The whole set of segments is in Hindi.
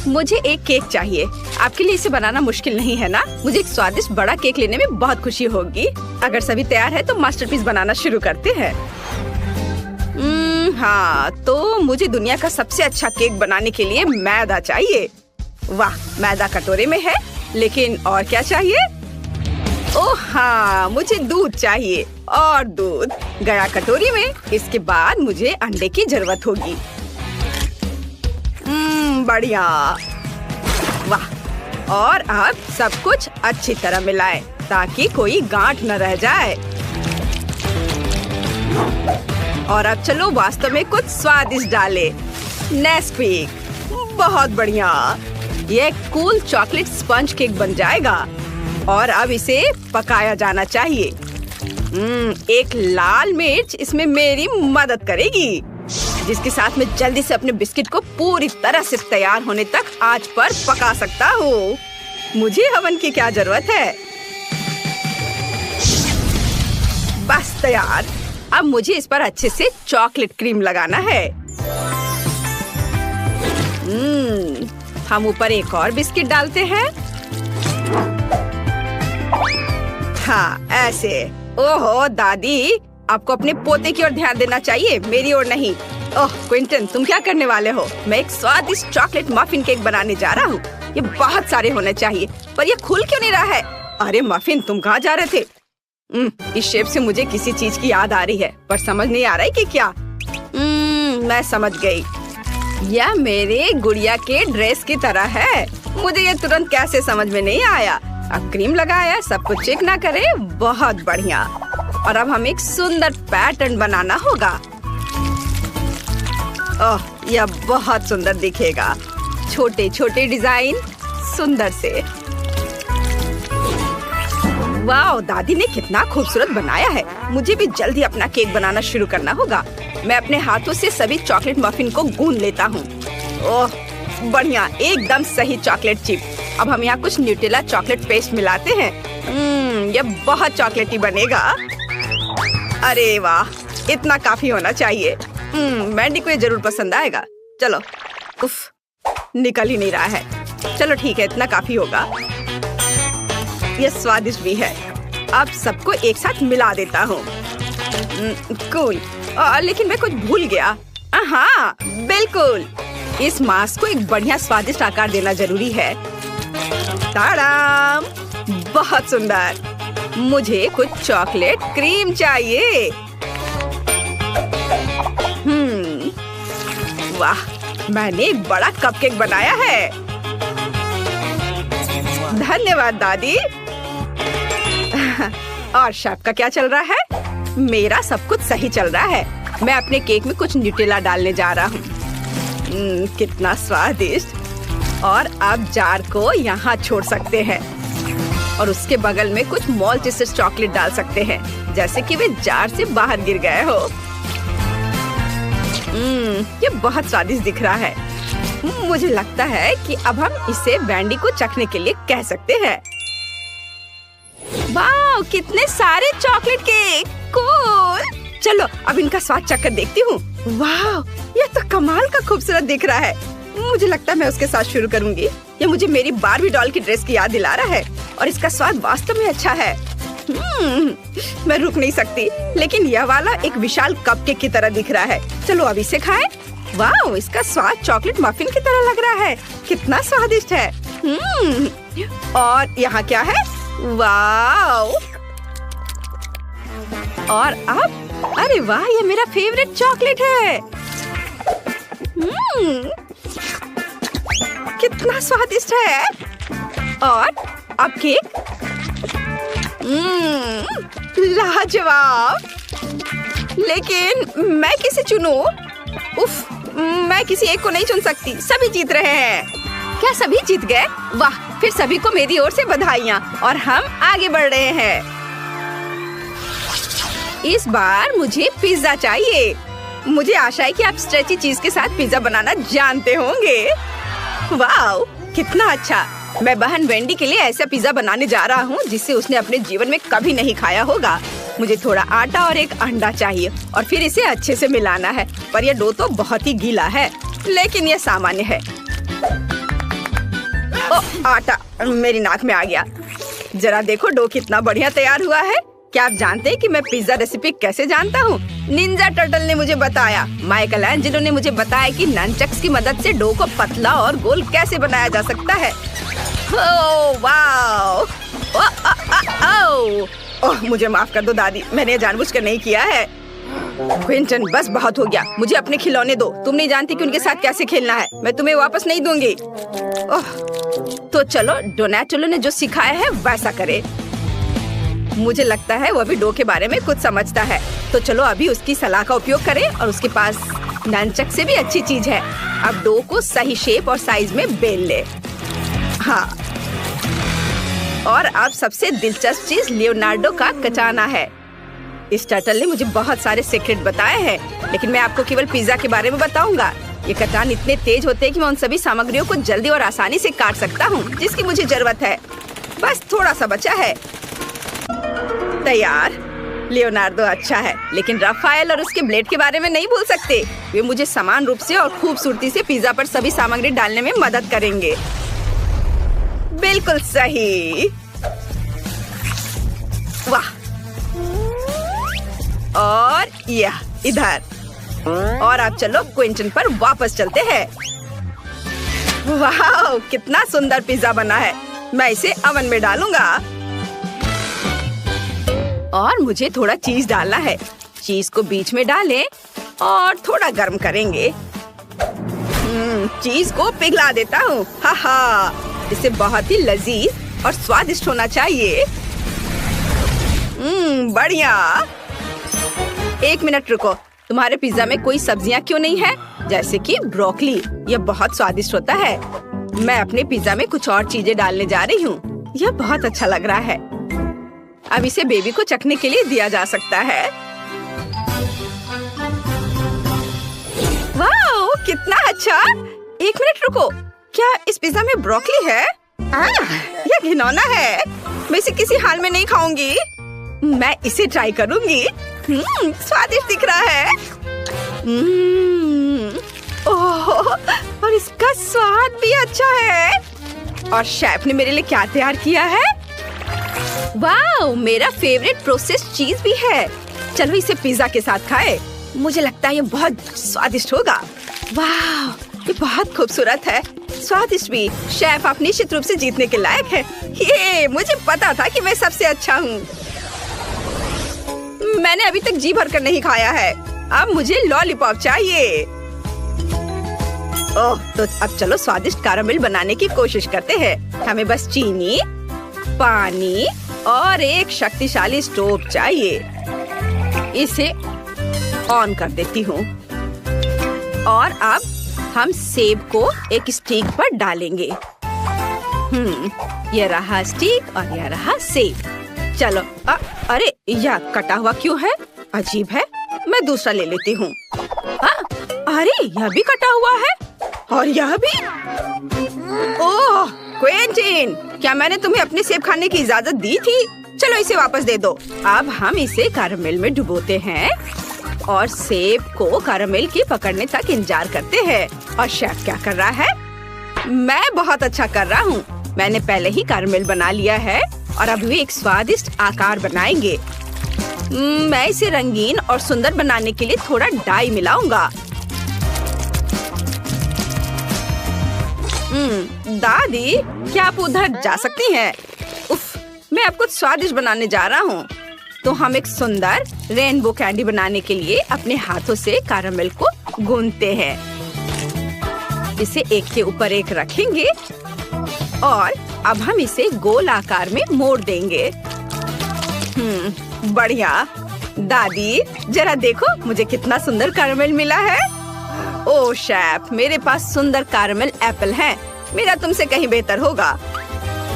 मुझे एक केक चाहिए। आपके लिए इसे बनाना मुश्किल नहीं है ना? मुझे एक स्वादिष्ट बड़ा केक लेने में बहुत खुशी होगी। अगर सभी तैयार है तो मास्टरपीस बनाना शुरू करते हैं। हाँ, तो मुझे दुनिया का सबसे अच्छा केक बनाने के लिए मैदा चाहिए। वाह, मैदा कटोरे में है, लेकिन और क्या चाहिए? ओह हाँ, मुझे दूध चाहिए और दूध गया कटोरी में। इसके बाद मुझे अंडे की जरूरत होगी। बढ़िया। वाह, और अब सब कुछ अच्छी तरह मिलाएं ताकि कोई गांठ न रह जाए। और अब चलो वास्तव में कुछ स्वादिष्ट डालें। नेस्क्विक, बहुत बढ़िया। ये कूल चॉकलेट स्पंज केक बन जाएगा। और अब इसे पकाया जाना चाहिए। एक लाल मिर्च इसमें मेरी मदद करेगी, जिसके साथ मैं जल्दी से अपने बिस्किट को पूरी तरह से तैयार होने तक आंच पर पका सकता हूँ। मुझे ओवन की क्या जरूरत है? बस तैयार। अब मुझे इस पर अच्छे से चॉकलेट क्रीम लगाना है। हम ऊपर एक और बिस्किट डालते हैं। हाँ, ऐसे। ओहो दादी, आपको अपने पोते की ओर ध्यान देना चाहिए, मेरी ओर नहीं। ओह क्विंटन, तुम क्या करने वाले हो? मैं एक स्वादिष्ट चॉकलेट मफिन केक बनाने जा रहा हूँ। ये बहुत सारे होने चाहिए, पर ये खुल क्यों नहीं रहा है? अरे मफिन, तुम कहाँ जा रहे थे? इस शेप से मुझे किसी चीज की याद आ रही है, पर समझ नहीं आ रहा है कि क्या। मैं समझ गई। यह मेरे गुड़िया के ड्रेस की तरह है। मुझे ये तुरंत कैसे समझ में नहीं आया। अब क्रीम लगाया, सब कुछ चेक ना करे। बहुत बढ़िया। और अब हमें एक सुंदर पैटर्न बनाना होगा। ओह, यह बहुत सुंदर दिखेगा। छोटे छोटे डिजाइन, सुंदर से। वाह, दादी ने कितना खूबसूरत बनाया है। मुझे भी जल्दी अपना केक बनाना शुरू करना होगा। मैं अपने हाथों से सभी चॉकलेट मफिन को गूंद लेता हूँ। ओह बढ़िया, एकदम सही चॉकलेट चिप। अब हम यहाँ कुछ न्यूटेला चॉकलेट पेस्ट मिलाते हैं। यह बहुत चॉकलेटी बनेगा। अरे वाह, इतना काफी होना चाहिए। मैंडी को ये जरूर पसंद आएगा। चलो, उफ, निकल ही नहीं रहा है। चलो ठीक है, इतना काफी होगा। यह स्वादिष्ट भी है। अब सबको एक साथ मिला देता हूँ। कूल। लेकिन मैं कुछ भूल गया। हाँ बिल्कुल, इस मास्क को एक बढ़िया स्वादिष्ट आकार देना जरूरी है। ताड़ाम, बहुत सुंदर। मुझे कुछ चॉकलेट क्रीम चाहिए। वाह, मैंने एक बड़ा कपकेक बनाया है। धन्यवाद दादी। और शेफ का क्या चल रहा है? मेरा सब कुछ सही चल रहा है। मैं अपने केक में कुछ न्यूटेला डालने जा रहा हूँ। कितना स्वादिष्ट। और अब जार को यहाँ छोड़ सकते हैं और उसके बगल में कुछ मॉल्टेसेस चॉकलेट डाल सकते हैं, जैसे कि वे जार से बाहर गिर गए हो। ये बहुत स्वादिष्ट दिख रहा है। मुझे लगता है कि अब हम इसे वैंडी को चखने के लिए कह सकते हैं। वाह, कितने सारे चॉकलेट केक। कूल। चलो अब इनका स्वाद चखकर देखती हूँ। वाह, ये तो कमाल का खूबसूरत दिख रहा है। मुझे लगता है मैं उसके साथ शुरू करूंगी। ये मुझे मेरी बारबी डॉल की ड्रेस की याद दिला रहा है और इसका स्वाद वास्तव में अच्छा है। मैं रुक नहीं सकती। लेकिन यह वाला एक विशाल कपकेक की तरह दिख रहा है। चलो अब इसे खाएं। वाह, इसका स्वाद चॉकलेट मफिन की तरह लग रहा है। कितना स्वादिष्ट है। और यहाँ क्या है? वाह। और अब, अरे वाह, ये मेरा फेवरेट चॉकलेट है। कितना स्वादिष्ट है। और अब केक। लाजवाब। लेकिन मैं किसे चुनूं? उफ, मैं किसी एक को नहीं चुन सकती। सभी जीत रहे हैं। क्या सभी जीत गए? वाह, फिर सभी को मेरी ओर से बधाइयाँ और हम आगे बढ़ रहे हैं। इस बार मुझे पिज्जा चाहिए। मुझे आशा है कि आप स्ट्रेची चीज के साथ पिज्जा बनाना जानते होंगे। वाह, कितना अच्छा। मैं बहन वेंडी के लिए ऐसा पिज्जा बनाने जा रहा हूँ जिसे उसने अपने जीवन में कभी नहीं खाया होगा। मुझे थोड़ा आटा और एक अंडा चाहिए और फिर इसे अच्छे से मिलाना है। पर यह डो तो बहुत ही गीला है, लेकिन यह सामान्य है। आटा मेरी नाक में आ गया। जरा देखो डो कितना बढ़िया तैयार हुआ है। क्या आप जानते हैं कि मैं पिज्जा रेसिपी कैसे जानता हूँ? निंजा टर्टल ने मुझे बताया। माइकल एंजेलो ने मुझे बताया कि ननचक्स की मदद से डो को पतला और गोल कैसे बनाया जा सकता है। Oh wow! ओह मुझे माफ कर दो दादी, मैंने जानबूझकर नहीं किया है। क्विंटन बस बहुत हो गया, मुझे अपने खिलौने दो। तुम नहीं जानती कि उनके साथ कैसे खेलना है। मैं तुम्हें वापस नहीं दूंगी। ओह तो चलो डोनाटेलो ने जो सिखाया है वैसा करे। मुझे लगता है वो भी डो के बारे में कुछ समझता है। तो चलो अभी उसकी सलाह का उपयोग करें और उसके पास ननचक से भी अच्छी चीज है। अब डो को सही शेप और साइज में बेल ले। हाँ और अब सबसे दिलचस्प चीज लियोनार्डो का कटाना है। इस टर्टल ने मुझे बहुत सारे सीक्रेट बताए हैं, लेकिन मैं आपको केवल पिज्जा के बारे में बताऊंगा। ये कटान इतने तेज होते हैं कि मैं उन सभी सामग्रियों को जल्दी और आसानी से काट सकता हूँ जिसकी मुझे जरूरत है। बस थोड़ा सा बचा है। तैयार। लियोनार्डो अच्छा है, लेकिन राफेल और उसके ब्लेड के बारे में नहीं भूल सकते। वे मुझे समान रूप से और खूबसूरती से पिज्जा पर सभी सामग्री डालने में मदद करेंगे। बिल्कुल सही। वाह! और यह इधर। और अब चलो क्विंटन पर वापस चलते हैं। वाह! कितना सुंदर पिज्जा बना है। मैं इसे ओवन में डालूंगा। और मुझे थोड़ा चीज डालना है। चीज को बीच में डालें और थोड़ा गर्म करेंगे। चीज को पिघला देता हूँ। हा इसे बहुत ही लजीज और स्वादिष्ट होना चाहिए। बढ़िया। एक मिनट रुको, तुम्हारे पिज्जा में कोई सब्जियां क्यों नहीं है? जैसे कि ब्रोकली, यह बहुत स्वादिष्ट होता है। मैं अपने पिज्जा में कुछ और चीजें डालने जा रही हूँ। यह बहुत अच्छा लग रहा है। अब इसे बेबी को चखने के लिए दिया जा सकता है। वाह! कितना अच्छा। एक मिनट रुको, क्या इस पिज्जा में ब्रोकली है? यह घिनौना है। मैं इसे किसी हाल में नहीं खाऊंगी। मैं इसे ट्राई करूंगी। स्वादिष्ट दिख रहा है। ओह, और इसका स्वाद भी अच्छा है। और शेफ ने मेरे लिए क्या तैयार किया है? वाह! मेरा फेवरेट प्रोसेस्ड चीज भी है। चलो इसे पिज्जा के साथ खाएं। मुझे लगता है ये बहुत स्वादिष्ट होगा। वाह! ये बहुत खूबसूरत है, स्वादिष्ट भी। शेफ आप निश्चित रूप से जीतने के लायक है। ये मुझे पता था कि मैं सबसे अच्छा हूँ। मैंने अभी तक जी भरकर नहीं खाया है। अब मुझे लॉलीपॉप चाहिए। ओह, तो अब चलो स्वादिष्ट कैरामेल बनाने की कोशिश करते हैं। हमें बस चीनी, पानी और एक शक्तिशाली स्टोव चाहिए। इसे ऑन कर देती हूँ। और अब हम सेब को एक स्टिक पर डालेंगे। ये रहा स्टिक और यह रहा सेब। चलो अरे यह कटा हुआ क्यों है? अजीब है। मैं दूसरा ले लेती हूँ। अरे यह भी कटा हुआ है और यह भी। ओह क्विंटीन, क्या मैंने तुम्हें अपने सेब खाने की इजाजत दी थी? चलो इसे वापस दे दो। अब हम इसे कैरामेल में डुबोते हैं और सेब को कैरामेल के पकड़ने तक इंतजार करते हैं। और शेफ क्या कर रहा है? मैं बहुत अच्छा कर रहा हूँ। मैंने पहले ही कैरामेल बना लिया है और अब वे एक स्वादिष्ट आकार बनाएंगे। मैं इसे रंगीन और सुंदर बनाने के लिए थोड़ा डाई मिलाऊंगा। दादी, क्या आप उधर जा सकती हैं? उफ, मैं अब कुछ स्वादिष्ट बनाने जा रहा हूँ। तो हम एक सुंदर रेनबो कैंडी बनाने के लिए अपने हाथों से कैरामेल को गूंथते हैं। इसे एक के ऊपर एक रखेंगे और अब हम इसे गोल आकार में मोड़ देंगे। बढ़िया। दादी जरा देखो मुझे कितना सुंदर कैरामेल मिला है। ओह शेफ, मेरे पास सुंदर कैरामेल एप्पल है। मेरा तुमसे कहीं बेहतर होगा।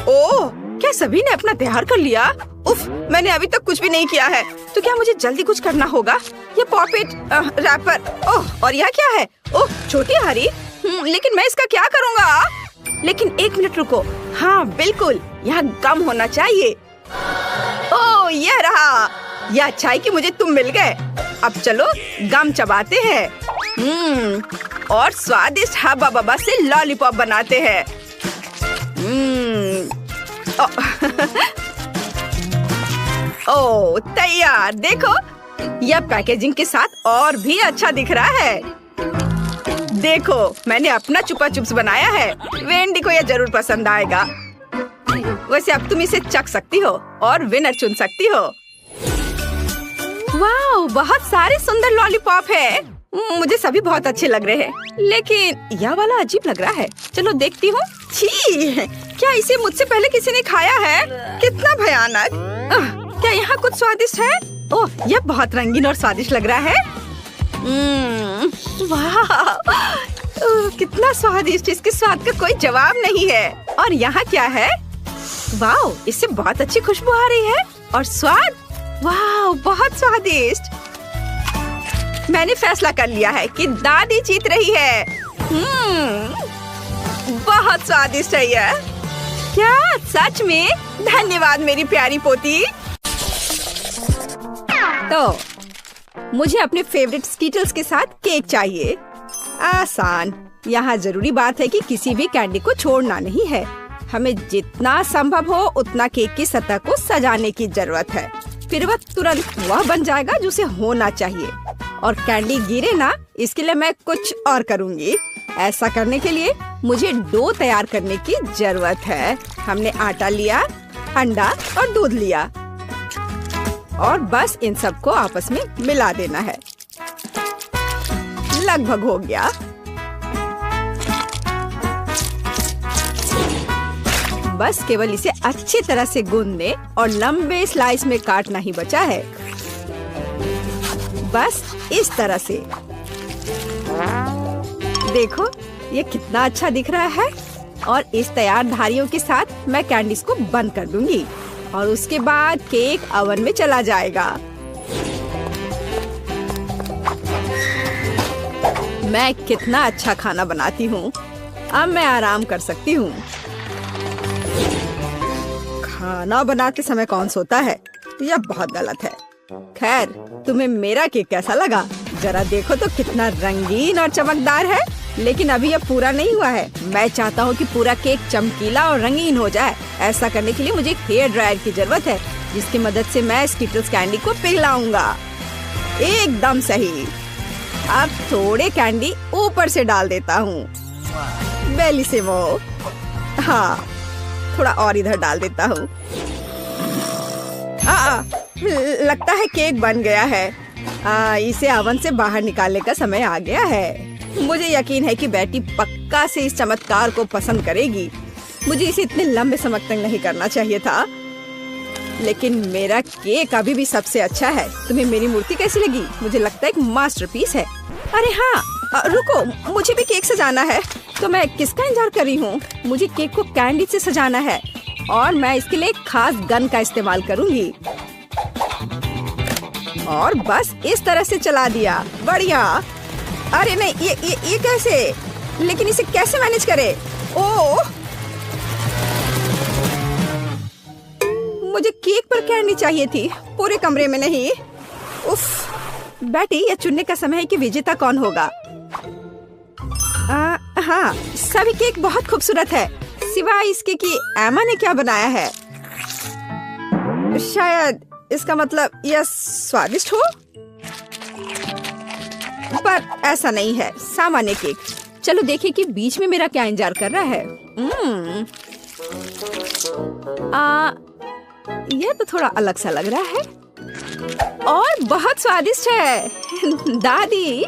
ओह, क्या सभी ने अपना तैयार कर लिया? उफ, मैंने अभी तक कुछ भी नहीं किया है। तो क्या मुझे जल्दी कुछ करना होगा? ये पॉपेट रैपर। ओह, और यह क्या है? ओह, छोटी हरी। लेकिन मैं इसका क्या करूँगा? लेकिन एक मिनट रुको। हाँ बिल्कुल, यहाँ गम होना चाहिए। ओह, यह रहा। यह अच्छा है कि मुझे तुम मिल गए। अब चलो गम चबाते हैं। और स्वादिष्ट हब्बा बब्बा से लॉलीपॉप बनाते हैं। ओ तैयार। देखो, यह पैकेजिंग के साथ और भी अच्छा दिख रहा है। देखो, मैंने अपना चुपा चुप्स बनाया है। वेंडी को यह जरूर पसंद आएगा। वैसे अब तुम इसे चख सकती हो और विनर चुन सकती हो। वाह, बहुत सारे सुंदर लॉलीपॉप है। मुझे सभी बहुत अच्छे लग रहे हैं, लेकिन यह वाला अजीब लग रहा है। चलो देखती हूँ। छी, क्या इसे मुझसे पहले किसी ने खाया है? कितना भयानक। क्या यहाँ कुछ स्वादिष्ट है? ओह, यह बहुत रंगीन और स्वादिष्ट लग रहा है। वाह, कितना स्वादिष्ट। इसके स्वाद का कोई जवाब नहीं है। और यहाँ क्या है? वाह, इससे बहुत अच्छी खुशबू आ रही है। और स्वाद, वाह, बहुत स्वादिष्ट। मैंने फैसला कर लिया है कि दादी जीत रही है। बहुत स्वादिष्ट है यह। क्या सच में? धन्यवाद मेरी प्यारी पोती। तो मुझे अपने फेवरेट स्कीटल्स के साथ केक चाहिए। आसान। यहाँ जरूरी बात है कि किसी भी कैंडी को छोड़ना नहीं है। हमें जितना संभव हो उतना केक की सतह को सजाने की जरूरत है। फिर वह तुरंत वह बन जाएगा जो उसे होना चाहिए। और कैंडी गिरे ना, इसके लिए मैं कुछ और करूँगी। ऐसा करने के लिए मुझे डो तैयार करने की जरूरत है। हमने आटा लिया, अंडा और दूध लिया और बस इन सबको आपस में मिला देना है। लगभग हो गया। बस केवल इसे अच्छी तरह से गूंदने और लंबे स्लाइस में काटना ही बचा है। बस इस तरह से। देखो, ये कितना अच्छा दिख रहा है। और इस तैयार धारियों के साथ मैं कैंडीज को बंद कर दूंगी और उसके बाद केक ओवन में चला जाएगा। मैं कितना अच्छा खाना बनाती हूँ। अब मैं आराम कर सकती हूँ। खाना बनाते समय कौन सोता है? यह बहुत गलत है। खैर, तुम्हें मेरा केक कैसा लगा? जरा देखो तो कितना रंगीन और चमकदार है। लेकिन अभी यह पूरा नहीं हुआ है। मैं चाहता हूँ कि पूरा केक चमकीला और रंगीन हो जाए। ऐसा करने के लिए मुझे एक हेयर ड्रायर की जरूरत है, जिसकी मदद से मैं स्कीटल्स कैंडी को पिघलाऊंगा। एकदम सही। अब थोड़े कैंडी ऊपर से डाल देता हूँ। बेलिसिमो। हाँ, थोड़ा और इधर डाल देता हूँ। लगता है केक बन गया है। इसे ओवन से बाहर निकालने का समय आ गया है। मुझे यकीन है कि बेटी पक्का से इस चमत्कार को पसंद करेगी। मुझे इसे इतने लंबे समय तक नहीं करना चाहिए था, लेकिन मेरा केक अभी भी सबसे अच्छा है। तुम्हें मेरी मूर्ति कैसी लगी? मुझे लगता है एक मास्टरपीस है। अरे हाँ, रुको, मुझे भी केक सजाना है। तो मैं किसका इंतजार कर रही हूँ? मुझे केक को कैंडी से सजाना है और मैं इसके लिए एक खास गन का इस्तेमाल करूँगी। और बस इस तरह से चला दिया। बढ़िया। अरे नहीं, ये कैसे? लेकिन इसे कैसे मैनेज करे? ओह, मुझे केक पर कैंडी चाहिए थी, पूरे कमरे में नहीं। उफ, बेटी, यह चुनने का समय है कि विजेता कौन होगा। हाँ, सभी केक बहुत खूबसूरत है, सिवाय इसके कि एमा ने क्या बनाया है। शायद इसका मतलब यह स्वादिष्ट हो, पर ऐसा नहीं है। सामान्य केक। चलो देखें कि बीच में मेरा क्या इंतजार कर रहा है। यह तो थोड़ा अलग सा लग रहा है और बहुत स्वादिष्ट है। दादी,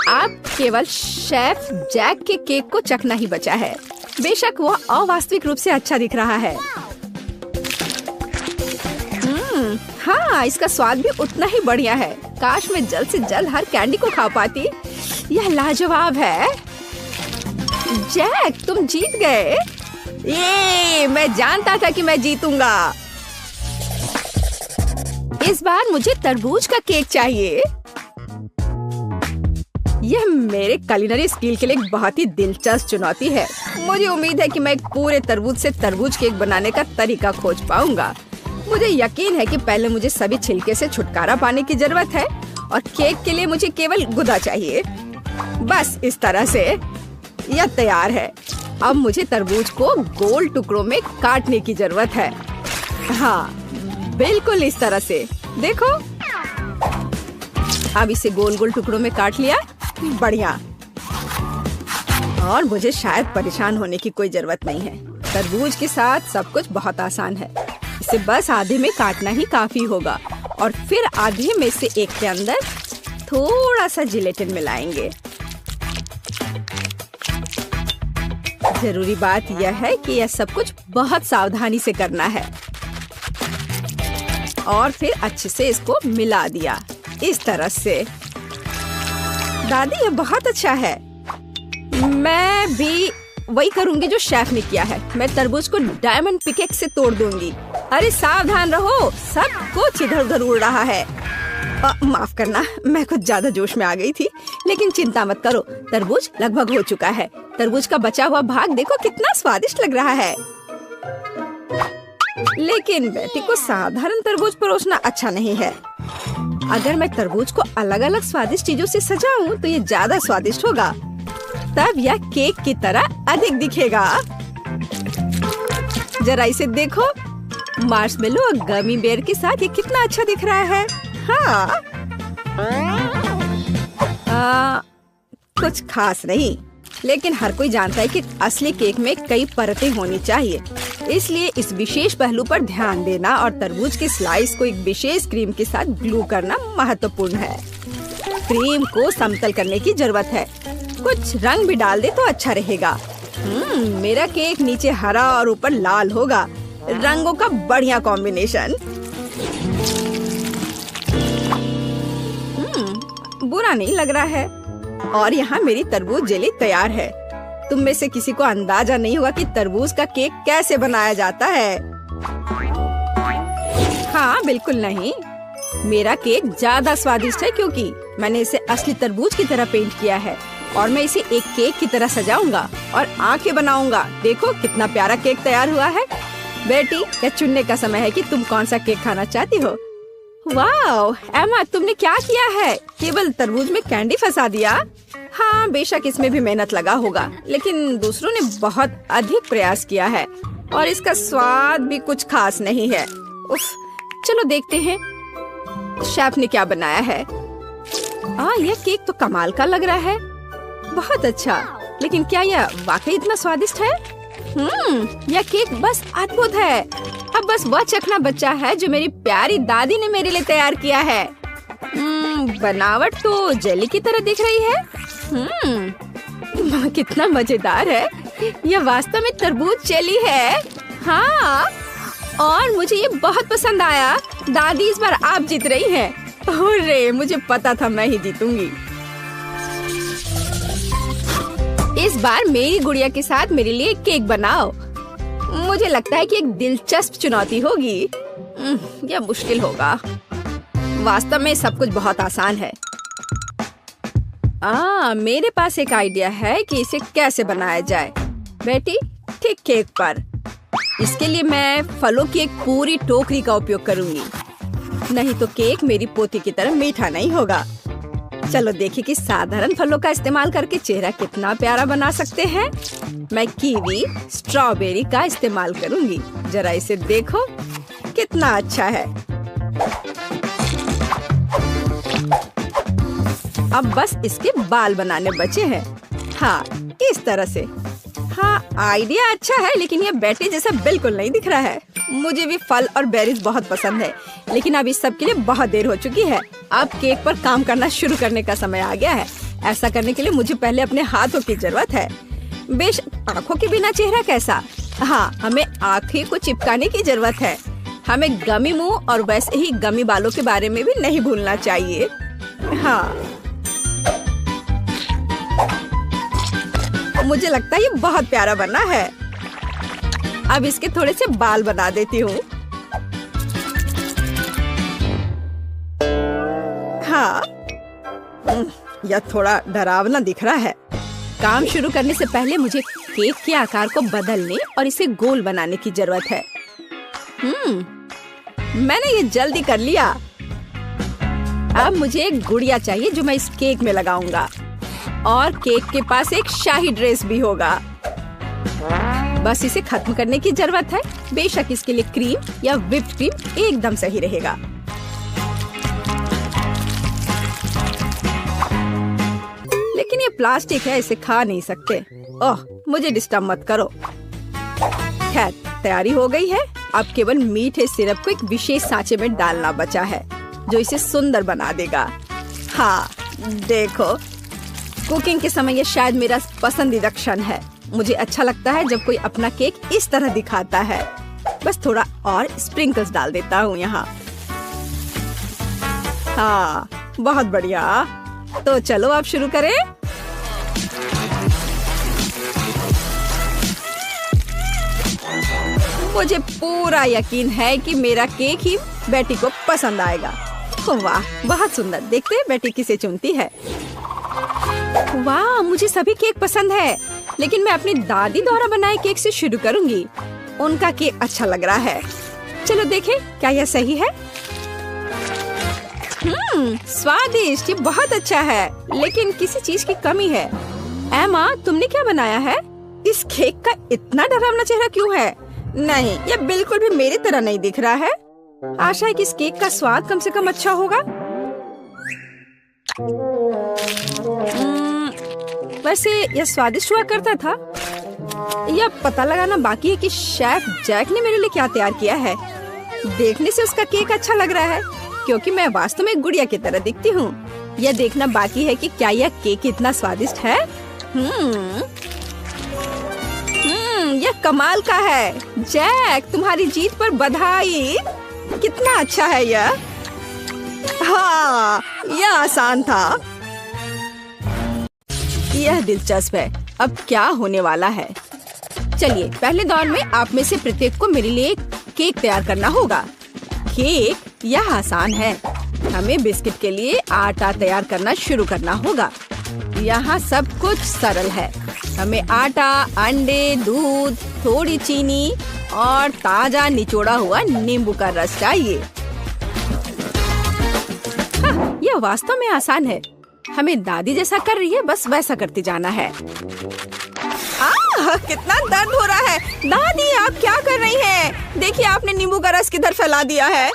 आप केवल शेफ जैक के केक को चखना ही बचा है। बेशक वह अवास्तविक रूप से अच्छा दिख रहा है। हाँ, इसका स्वाद भी उतना ही बढ़िया है। काश मैं जल्द से जल्द हर कैंडी को खा पाती। यह लाजवाब है। जैक, तुम जीत गए। ये मैं जानता था कि मैं जीतूंगा। इस बार मुझे तरबूज का केक चाहिए। यह मेरे कुलिनरी स्किल के लिए एक बहुत ही दिलचस्प चुनौती है। मुझे उम्मीद है कि मैं एक पूरे तरबूज से तरबूज केक बनाने का तरीका खोज पाऊंगा। मुझे यकीन है कि पहले मुझे सभी छिलके से छुटकारा पाने की जरूरत है और केक के लिए मुझे केवल गुदा चाहिए। बस इस तरह से यह तैयार है। अब मुझे तरबूज को गोल टुकड़ों में काटने की जरूरत है। हाँ, बिल्कुल इस तरह से। देखो, अब इसे गोल गोल टुकड़ों में काट लिया। बढ़िया। और मुझे शायद परेशान होने की कोई जरूरत नहीं है। तरबूज के साथ सब कुछ बहुत आसान है। इसे बस आधे में काटना ही काफी होगा और फिर आधे में से एक के अंदर थोड़ा सा जिलेटिन मिलाएंगे। जरूरी बात यह है कि यह सब कुछ बहुत सावधानी से करना है। और फिर अच्छे से इसको मिला दिया इस तरह से। दादी, ये बहुत अच्छा है। मैं भी वही करूंगी जो शेफ ने किया है। मैं तरबूज को डायमंड पिकेक्स से तोड़ दूंगी। अरे सावधान रहो, सब कुछ इधर उधर उड़ रहा है। माफ करना, मैं कुछ ज्यादा जोश में आ गई थी। लेकिन चिंता मत करो, तरबूज लगभग हो चुका है। तरबूज का बचा हुआ भाग देखो कितना स्वादिष्ट लग रहा है। लेकिन बेटी को साधारण तरबूज परोसना अच्छा नहीं है। अगर मैं तरबूज को अलग अलग स्वादिष्ट चीजों से सजाऊं तो ये ज्यादा स्वादिष्ट होगा। तब यह केक की तरह अधिक दिखेगा। जरा इसे देखो, मार्शमेलो और गमी बेयर के साथ ये कितना अच्छा दिख रहा है। हाँ, कुछ खास नहीं, लेकिन हर कोई जानता है कि असली केक में कई परतें होनी चाहिए। इसलिए इस विशेष पहलू पर ध्यान देना और तरबूज के स्लाइस को एक विशेष क्रीम के साथ ग्लू करना महत्वपूर्ण है। क्रीम को समतल करने की जरूरत है। कुछ रंग भी डाल दे तो अच्छा रहेगा। मेरा केक नीचे हरा और ऊपर लाल होगा। रंगों का बढ़िया कॉम्बिनेशन। बुरा नहीं लग रहा है। और यहाँ मेरी तरबूज जेली तैयार है। तुम में से किसी को अंदाजा नहीं होगा कि तरबूज का केक कैसे बनाया जाता है। हाँ, बिल्कुल नहीं। मेरा केक ज्यादा स्वादिष्ट है क्योंकि मैंने इसे असली तरबूज की तरह पेंट किया है और मैं इसे एक केक की तरह सजाऊंगा और आंखें बनाऊंगा। देखो कितना प्यारा केक तैयार हुआ है। बेटी, यह चुनने का समय है कि तुम कौन सा केक खाना चाहती हो। वाह एमा, तुमने क्या किया है? केवल तरबूज में कैंडी फंसा दिया। हाँ, बेशक इसमें भी मेहनत लगा होगा, लेकिन दूसरों ने बहुत अधिक प्रयास किया है और इसका स्वाद भी कुछ खास नहीं है। उफ, चलो देखते हैं शेफ ने क्या बनाया है। यह केक तो कमाल का लग रहा है। बहुत अच्छा, लेकिन क्या यह वाकई इतना स्वादिष्ट है? यह केक बस अद्भुत है। अब बस वह चखना बचा है जो मेरी प्यारी दादी ने मेरे लिए तैयार किया है। बनावट तो जेली की तरह दिख रही है। कितना मजेदार है। यह वास्तव में तरबूज जेली है। हाँ, और मुझे ये बहुत पसंद आया। दादी, इस बार आप जीत रही हैं। अरे, मुझे पता था मैं ही जीतूंगी। इस बार मेरी गुड़िया के साथ मेरे लिए केक बनाओ। मुझे लगता है कि एक दिलचस्प चुनौती होगी। यह मुश्किल होगा। वास्तव में सब कुछ बहुत आसान है। मेरे पास एक आइडिया है कि इसे कैसे बनाया जाए। बेटी, ठीक केक पर। इसके लिए मैं फलों की एक पूरी टोकरी का उपयोग करूंगी। नहीं तो केक मेरी पोती की तरह मीठा नहीं होगा। चलो देखिए कि साधारण फलों का इस्तेमाल करके चेहरा कितना प्यारा बना सकते हैं। मैं कीवी, स्ट्रॉबेरी का इस्तेमाल करूंगी। जरा इसे देखो, कितना अच्छा है। अब बस इसके बाल बनाने बचे हैं। हाँ, इस तरह से। हाँ, आइडिया अच्छा है, लेकिन यह बैटरी जैसा बिल्कुल नहीं दिख रहा है। मुझे भी फल और बेरीज बहुत पसंद है, लेकिन अब इस सब के लिए बहुत देर हो चुकी है। अब केक पर काम करना शुरू करने का समय आ गया है। ऐसा करने के लिए मुझे पहले अपने हाथों की जरूरत है। बेशक आँखों के बिना चेहरा कैसा। हाँ, हमें आँखें को चिपकाने की जरूरत है। हमें गमी मुंह और वैसे ही गमी बालों के बारे में भी नहीं भूलना चाहिए। हाँ, मुझे लगता है ये बहुत प्यारा बना है। अब इसके थोड़े से बाल बना देती हूँ। हाँ, यह थोड़ा डरावना दिख रहा है। काम शुरू करने से पहले मुझे केक के आकार को बदलने और इसे गोल बनाने की जरूरत है। मैंने ये जल्दी कर लिया। अब मुझे एक गुड़िया चाहिए जो मैं इस केक में लगाऊंगा। और केक के पास एक शाही ड्रेस भी होगा। बस इसे खत्म करने की जरूरत है। बेशक इसके लिए क्रीम या व्हिप्ड क्रीम एकदम सही रहेगा। लेकिन ये प्लास्टिक है, इसे खा नहीं सकते। ओह, मुझे डिस्टर्ब मत करो। खैर, तैयारी हो गई है। अब केवल मीठे सिरप को एक विशेष सांचे में डालना बचा है, जो इसे सुंदर बना देगा। हाँ, देखो, कुकिंग के समय ये शायद मेरा पसंदीदा क्षण है। मुझे अच्छा लगता है जब कोई अपना केक इस तरह दिखाता है। बस थोड़ा और स्प्रिंकल्स डाल देता हूँ यहाँ। हाँ, बहुत बढ़िया। तो चलो अब शुरू करें। मुझे पूरा यकीन है कि मेरा केक ही बेटी को पसंद आएगा। वाह, बहुत सुंदर। देखते हैं बेटी किसे चुनती है। वाह, मुझे सभी केक पसंद है, लेकिन मैं अपनी दादी द्वारा बनाए केक से शुरू करूंगी। उनका केक अच्छा लग रहा है। चलो देखें, क्या यह सही है? स्वादिष्ट, ये बहुत अच्छा है, लेकिन किसी चीज की कमी है। एमा, तुमने क्या बनाया है? इस केक का इतना डरावना चेहरा क्यों है? नहीं, यह बिल्कुल भी मेरी तरह नहीं दिख रहा है। आशा है कि इस केक का स्वाद कम से कम अच्छा होगा। वैसे यह स्वादिष्ट हुआ करता था। यह पता लगाना बाकी है कि शेफ जैक ने मेरे लिए क्या तैयार किया है। देखने से उसका केक अच्छा लग रहा है, क्योंकि मैं वास्तव में गुड़िया की तरह दिखती हूँ। यह देखना बाकी है कि क्या यह केक इतना स्वादिष्ट है। यह कमाल का है। जैक, तुम्हारी जीत पर बधाई। कितना अच्छा है यह। हाँ, यह आसान था। यह दिलचस्प है। अब क्या होने वाला है? चलिए, पहले दौर में आप में से प्रत्येक को मेरे लिए केक तैयार करना होगा। केक यह आसान है। हमें बिस्किट के लिए आटा तैयार करना शुरू करना होगा। यहाँ सब कुछ सरल है। हमें आटा, अंडे, दूध, थोड़ी चीनी और ताजा निचोड़ा हुआ नींबू का रस चाहिए। हाँ, यह वास्तव में आसान है। हमें दादी जैसा कर रही है, बस वैसा करते जाना है। कितना दर्द हो रहा है। दादी, आप क्या कर रही हैं? देखिए, आपने नींबू का रस किधर फैला दिया है।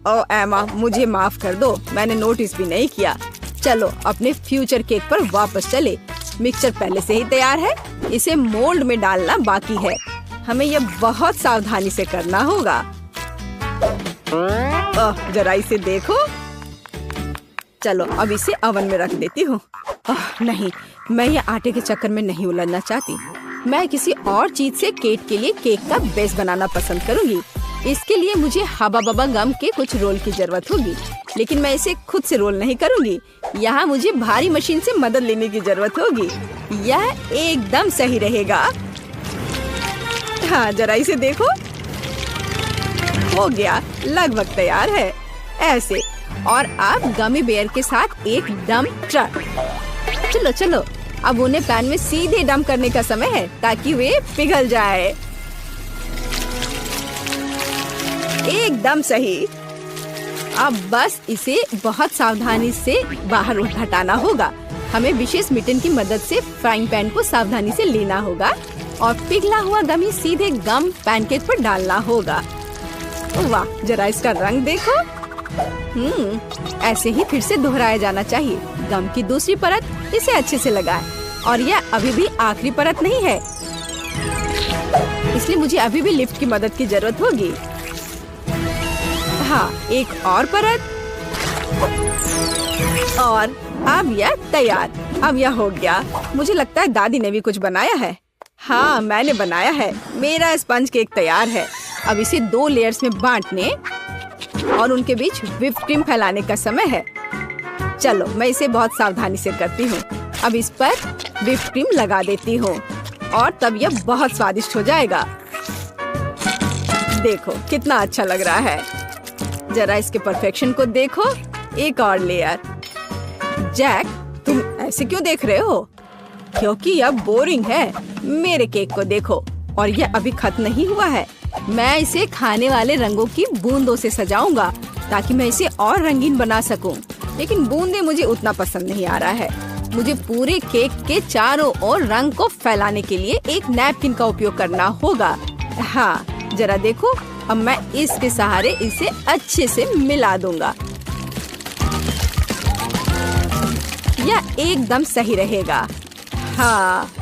ओ एमा, मुझे माफ कर दो, मैंने नोटिस भी नहीं किया। चलो अपने फ्यूचर केक पर वापस चले। मिक्सचर पहले से ही तैयार है। इसे मोल्ड में डालना बाकी है। हमें यह बहुत सावधानी से करना होगा। जरा इसे देखो। चलो अब इसे ओवन में रख देती हूँ। नहीं, मैं ये आटे के चक्कर में नहीं उलझना चाहती। मैं किसी और चीज से केक के लिए केक का बेस बनाना पसंद करूँगी। इसके लिए मुझे हबा बबा गम के कुछ रोल की जरूरत होगी, लेकिन मैं इसे खुद से रोल नहीं करूँगी। यहाँ मुझे भारी मशीन से मदद लेने की जरूरत होगी। यह एकदम सही रहेगा। हाँ, जरा इसे देखो। हो गया, लगभग तैयार है। ऐसे। और अब गमी बेयर के साथ एक डंप ट्रक। चलो चलो, अब उन्हें पैन में सीधे डंप करने का समय है, ताकि वे पिघल जाए। एकदम सही। अब बस इसे बहुत सावधानी से बाहर हटाना होगा। हमें विशेष मिटन की मदद से फ्राइंग पैन को सावधानी से लेना होगा और पिघला हुआ गमी सीधे गम पैनकेक पर डालना होगा। वाह, जरा इसका रंग देखो। ऐसे ही फिर से दोहराया जाना चाहिए। गम की दूसरी परत इसे अच्छे से लगाएं। और यह अभी भी आखिरी परत नहीं है, इसलिए मुझे अभी भी लिफ्ट की मदद की जरूरत होगी। हाँ, एक और परत। और अब यह तैयार। अब यह हो गया। मुझे लगता है दादी ने भी कुछ बनाया है। हाँ, मैंने बनाया है। मेरा स्पंज केक तैयार है। अब इसे 2 लेयर्स में बांटने और उनके बीच व्हिप क्रीम फैलाने का समय है। चलो, मैं इसे बहुत सावधानी से करती हूँ। अब इस पर व्हिप क्रीम लगा देती हूँ और तब यह बहुत स्वादिष्ट हो जाएगा। देखो कितना अच्छा लग रहा है। जरा इसके परफेक्शन को देखो। एक और लेयर। जैक, तुम ऐसे क्यों देख रहे हो? क्योंकि यह बोरिंग है। मेरे केक को देखो। और यह अभी खत्म नहीं हुआ है। मैं इसे खाने वाले रंगों की बूंदों से सजाऊंगा, ताकि मैं इसे और रंगीन बना सकूं। लेकिन बूंदे मुझे उतना पसंद नहीं आ रहा है। मुझे पूरे केक के चारों ओर रंग को फैलाने के लिए एक नैपकिन का उपयोग करना होगा। हाँ, जरा देखो, अब मैं इसके सहारे इसे अच्छे से मिला दूंगा। यह एकदम सही रहेगा। हाँ,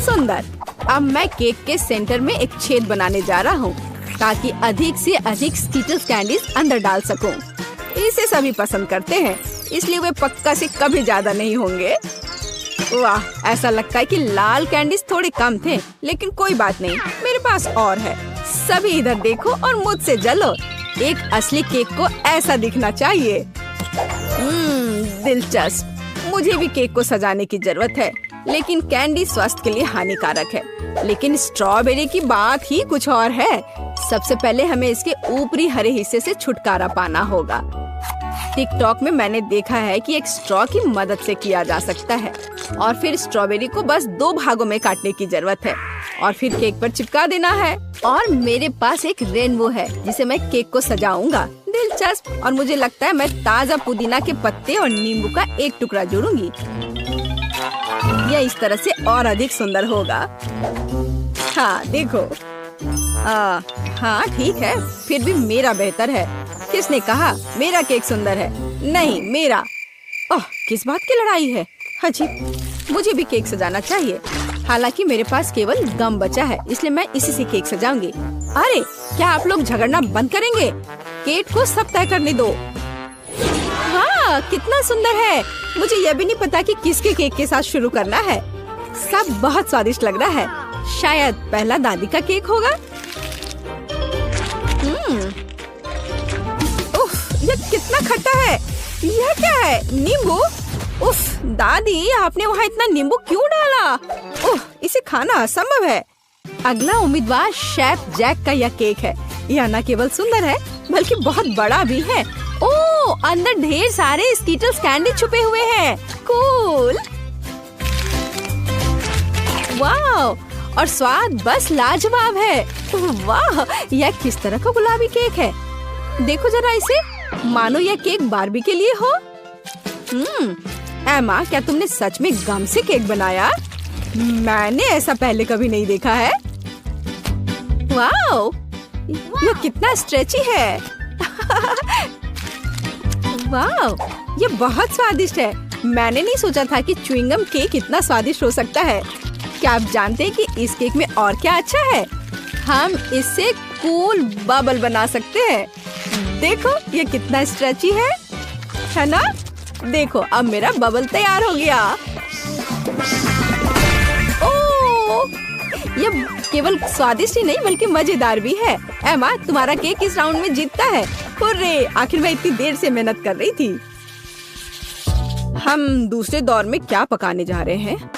सुंदर। अब मैं केक के सेंटर में एक छेद बनाने जा रहा हूँ ताकि अधिक से अधिक स्कीटल्स कैंडीज अंदर डाल सकूं। इसे सभी पसंद करते हैं, इसलिए वे पक्का से कभी ज्यादा नहीं होंगे। वाह, ऐसा लगता है कि लाल कैंडीज थोड़े कम थे, लेकिन कोई बात नहीं, मेरे पास और है। सभी इधर देखो और मुझसे जलो। एक असली केक को ऐसा दिखना चाहिए। दिलचस्प। मुझे भी केक को सजाने की जरूरत है, लेकिन कैंडी स्वास्थ्य के लिए हानिकारक है। लेकिन स्ट्रॉबेरी की बात ही कुछ और है। सबसे पहले हमें इसके ऊपरी हरे हिस्से से छुटकारा पाना होगा। टिकटॉक में मैंने देखा है कि एक स्ट्रॉ की मदद से किया जा सकता है और फिर स्ट्रॉबेरी को बस 2 भागों में काटने की जरूरत है और फिर केक पर चिपका देना है। और मेरे पास एक रेनबो है जिसे मैं केक को सजाऊंगा। दिलचस्प। और मुझे लगता है मैं ताजा पुदीना के पत्ते और नींबू का एक टुकड़ा जोड़ूंगी। यह इस तरह से और अधिक सुंदर होगा। हाँ देखो। हाँ ठीक है, फिर भी मेरा बेहतर है। किसने कहा मेरा केक सुंदर है? नहीं, मेरा। ओह, किस बात की लड़ाई है? अजीब। मुझे भी केक सजाना चाहिए। हालांकि मेरे पास केवल गम बचा है, इसलिए मैं इसी से केक सजाऊंगी। अरे, क्या आप लोग झगड़ना बंद करेंगे? केक को सब तय करने दो। हाँ, कितना सुंदर है। मुझे यह भी नहीं पता कि किसके केक के साथ शुरू करना है। सब बहुत स्वादिष्ट लग रहा है। शायद पहला दादी का केक होगा। यह कितना खट्टा है। यह क्या है? नींबू? उफ, दादी, आपने वहाँ इतना नींबू क्यों डाला? ओह, इसे खाना असंभव है। अगला उम्मीदवार शेफ जैक का यह केक है। यह न केवल सुंदर है बल्कि बहुत बड़ा भी है। ओह, अंदर ढेर सारे स्कीटल्स कैंडी छुपे हुए हैं। कूल। वाह, और स्वाद बस लाजवाब है। वाह, यह किस तरह का गुलाबी केक है। देखो जरा इसे, मानो यह केक बार्बी के लिए हो। एमा, क्या तुमने सच में गम से केक बनाया? मैंने ऐसा पहले कभी नहीं देखा है। वाओ, यह कितना स्ट्रेची है। वाओ, यह बहुत स्वादिष्ट है। मैंने नहीं सोचा था कि च्युइंगम केक इतना स्वादिष्ट हो सकता है। क्या आप जानते हैं कि इस केक में और क्या अच्छा है? हम इससे कूल बबल बना सकते हैं। देखो, ये कितना स्ट्रेची है ना? देखो, अब मेरा बबल तैयार हो गया। ओह, ये केवल स्वादिष्ट ही नहीं बल्कि मजेदार भी है। एमा, तुम्हारा केक इस राउंड में जीतता है। हुर्रे, आखिर मैं इतनी देर से मेहनत कर रही थी। हम दूसरे दौर में क्या पकाने जा रहे हैं?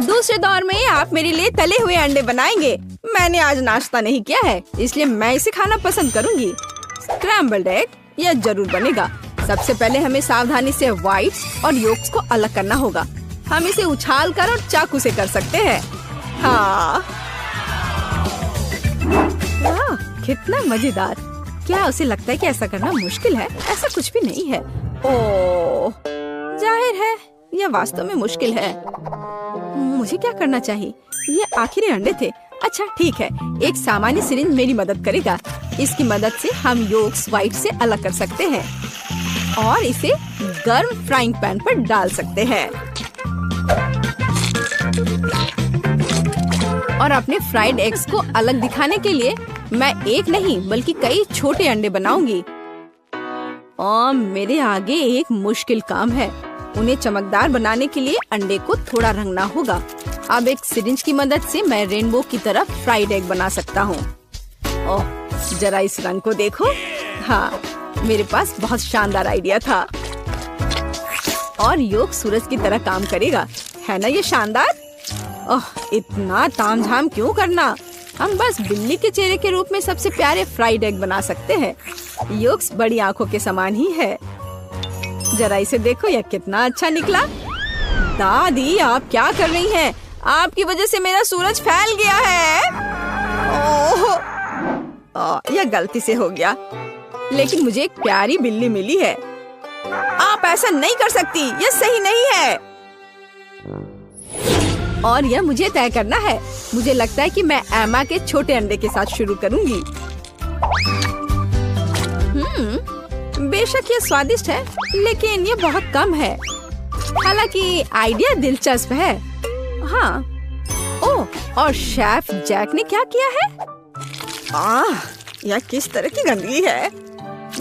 दूसरे दौर में आप मेरे लिए तले हुए अंडे बनाएंगे। मैंने आज नाश्ता नहीं किया है, इसलिए मैं इसे खाना पसंद करूंगी। स्क्रैम्बल्ड एग, यह जरूर बनेगा। सबसे पहले हमें सावधानी से व्हाइट्स और योक्स को अलग करना होगा। हम इसे उछाल कर और चाकू से कर सकते हैं। हाँ, वाह, कितना मजेदार। क्या उसे लगता है कि ऐसा करना मुश्किल है? ऐसा कुछ भी नहीं है। ओह, जाहिर है यह वास्तव में मुश्किल है। मुझे क्या करना चाहिए? ये आखिरी अंडे थे। अच्छा ठीक है, एक सामान्य सिरिंज मेरी मदद करेगा। इसकी मदद से हम योक्स व्हाइट से अलग कर सकते हैं और इसे गर्म फ्राइंग पैन पर डाल सकते हैं। और अपने फ्राइड एग्स को अलग दिखाने के लिए मैं एक नहीं बल्कि कई छोटे अंडे बनाऊंगी। और मेरे आगे एक मुश्किल काम है। उन्हें चमकदार बनाने के लिए अंडे को थोड़ा रंगना होगा। अब एक सिरिंज की मदद से मैं रेनबो की तरफ फ्राइड एग बना सकता हूँ। ओह, जरा इस रंग को देखो। हाँ, मेरे पास बहुत शानदार आइडिया था। और योग सूरज की तरह काम करेगा, है ना ये शानदार? ओह, इतना तामझाम क्यों करना? हम बस बिल्ली के चेहरे के रूप में सबसे प्यारे फ्राइड एग बना सकते हैं। योक्स बड़ी आंखों के समान ही है। जरा इसे देखो, यह कितना अच्छा निकला। दादी, आप क्या कर रही हैं? आपकी वजह से मेरा सूरज फैल गया है। ओह, यह गलती से हो गया, लेकिन मुझे एक प्यारी बिल्ली मिली है। आप ऐसा नहीं कर सकती, ये सही नहीं है। और यह मुझे तय करना है। मुझे लगता है कि मैं एमा के छोटे अंडे के साथ शुरू करूंगी। बेशक ये स्वादिष्ट है, लेकिन ये बहुत कम है। हालांकि आइडिया दिलचस्प है। हाँ। ओह, और शेफ जैक ने क्या किया है? यह किस तरह की गंदगी है।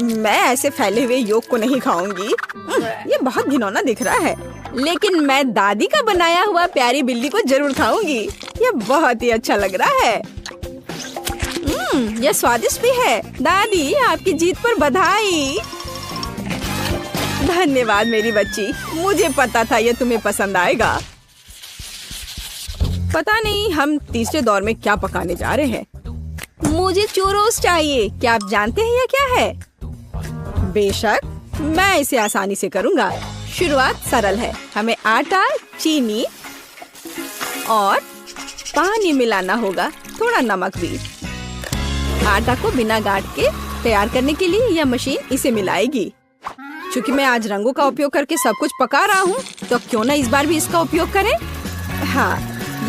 मैं ऐसे फैले हुए योग को नहीं खाऊंगी। ये बहुत घिनौना दिख रहा है, लेकिन मैं दादी का बनाया हुआ प्यारी बिल्ली को जरूर खाऊंगी। ये बहुत ही अच्छा लग रहा है। यह स्वादिष्ट भी है। दादी, आपकी जीत पर बधाई। धन्यवाद मेरी बच्ची, मुझे पता था ये तुम्हें पसंद आएगा। पता नहीं हम तीसरे दौर में क्या पकाने जा रहे हैं। मुझे चूरोस चाहिए। क्या आप जानते हैं यह क्या है? बेशक, मैं इसे आसानी से करूंगा। शुरुआत सरल है। हमें आटा, चीनी और पानी मिलाना होगा, थोड़ा नमक भी। आटा को बिना गांठ के तैयार करने के लिए यह मशीन इसे मिलाएगी। चूंकि मैं आज रंगों का उपयोग करके सब कुछ पका रहा हूँ, तो क्यों ना इस बार भी इसका उपयोग करें। हाँ,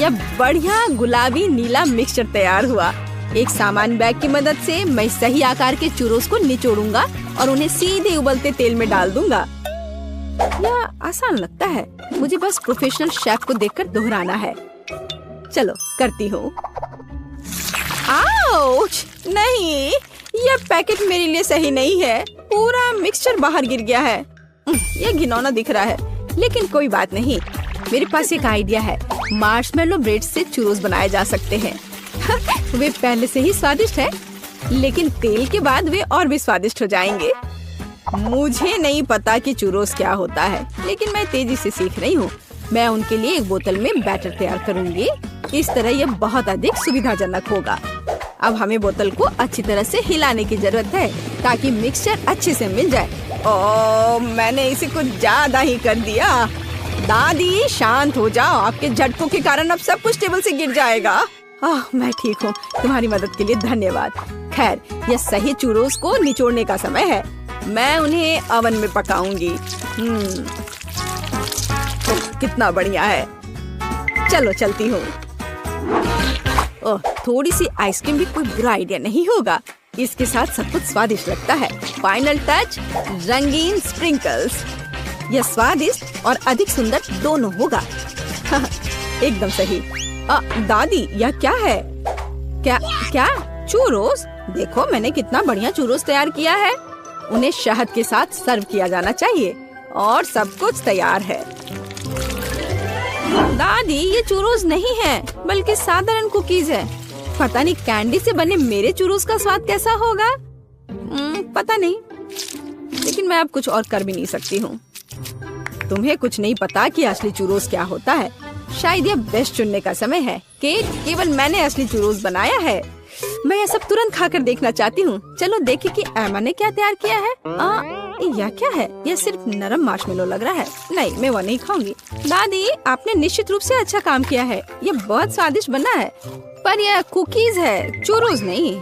यह बढ़िया गुलाबी नीला मिक्सचर तैयार हुआ। एक सामान्य बैग की मदद से मैं सही आकार के चूरोस को निचोड़ूंगा और उन्हें सीधे उबलते तेल में डाल दूंगा। यह आसान लगता है। मुझे बस प्रोफेशनल शेफ को देखकर दोहराना है। चलो करती हूँ। आउच! नहीं, यह पैकेट मेरे लिए सही नहीं है। पूरा मिक्सचर बाहर गिर गया है। यह घिनौना दिख रहा है, लेकिन कोई बात नहीं। मेरे पास एक आइडिया है। मार्शमेलो ब्रेड से चूरोस बनाए जा सकते हैं। वे पहले से ही स्वादिष्ट है, लेकिन तेल के बाद वे और भी स्वादिष्ट हो जाएंगे। मुझे नहीं पता कि चूरोस क्या होता है, लेकिन मैं तेजी से सीख रही हूँ। मैं उनके लिए एक बोतल में बैटर तैयार करूँगी। इस तरह यह बहुत अधिक सुविधाजनक होगा। अब हमें बोतल को अच्छी तरह से हिलाने की जरूरत है, ताकि मिक्सचर अच्छे से मिल जाए। ओह, मैंने इसे कुछ ज्यादा ही कर दिया। दादी, शांत हो जाओ। आपके झटकों के कारण अब सब कुछ टेबल से गिर जाएगा। मैं ठीक हूँ। तुम्हारी मदद के लिए धन्यवाद। खैर, यह सही चूरोस को निचोड़ने का समय है। मैं उन्हें ओवन में पकाऊंगी। कितना बढ़िया है। चलो चलती हूँ। ओह, थोड़ी सी आइसक्रीम भी कोई बुरा आइडिया नहीं होगा। इसके साथ सब कुछ स्वादिष्ट लगता है। फाइनल टच, रंगीन स्प्रिंकल्स। यह स्वादिष्ट और अधिक सुंदर दोनों होगा। एकदम सही। दादी, यह क्या है? क्या चूरोस? देखो, मैंने कितना बढ़िया चूरोस तैयार किया है। उन्हें शहद के साथ सर्व किया जाना चाहिए और सब कुछ तैयार है। दादी, ये चूरोस नहीं है, बल्कि साधारण कुकीज है। पता नहीं कैंडी से बने मेरे चूरोस का स्वाद कैसा होगा। पता नहीं, लेकिन मैं अब कुछ और कर भी नहीं सकती हूँ। तुम्हें कुछ नहीं पता कि असली चूरोस क्या होता है। शायद यह बेस्ट चुनने का समय है। केवल मैंने असली चूरोस बनाया है। मैं यह सब तुरंत खाकर देखना चाहती हूँ। चलो देखें कि एमा ने क्या तैयार किया है। यह क्या है? यह सिर्फ नरम मार्शमेलो लग रहा है। नहीं, मैं वो नहीं खाऊंगी। दादी, आपने निश्चित रूप से अच्छा काम किया है। यह बहुत स्वादिष्ट बना है, पर यह कुकीज है, चूरोस नहीं।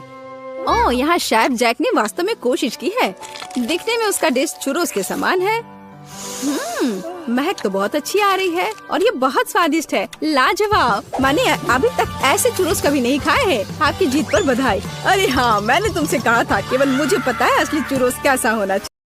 ओह, यहाँ शेफ जैक ने वास्तव में कोशिश की है। दिखने में उसका डिश चूरोस के समान है। महक तो बहुत अच्छी आ रही है और ये बहुत स्वादिष्ट है। लाजवाब। मैंने अभी तक ऐसे चूरोस कभी नहीं खाए हैं। आपकी जीत पर बधाई। अरे हाँ, मैंने तुमसे कहा था, केवल मुझे पता है असली चूरोस कैसा होना चाहिए।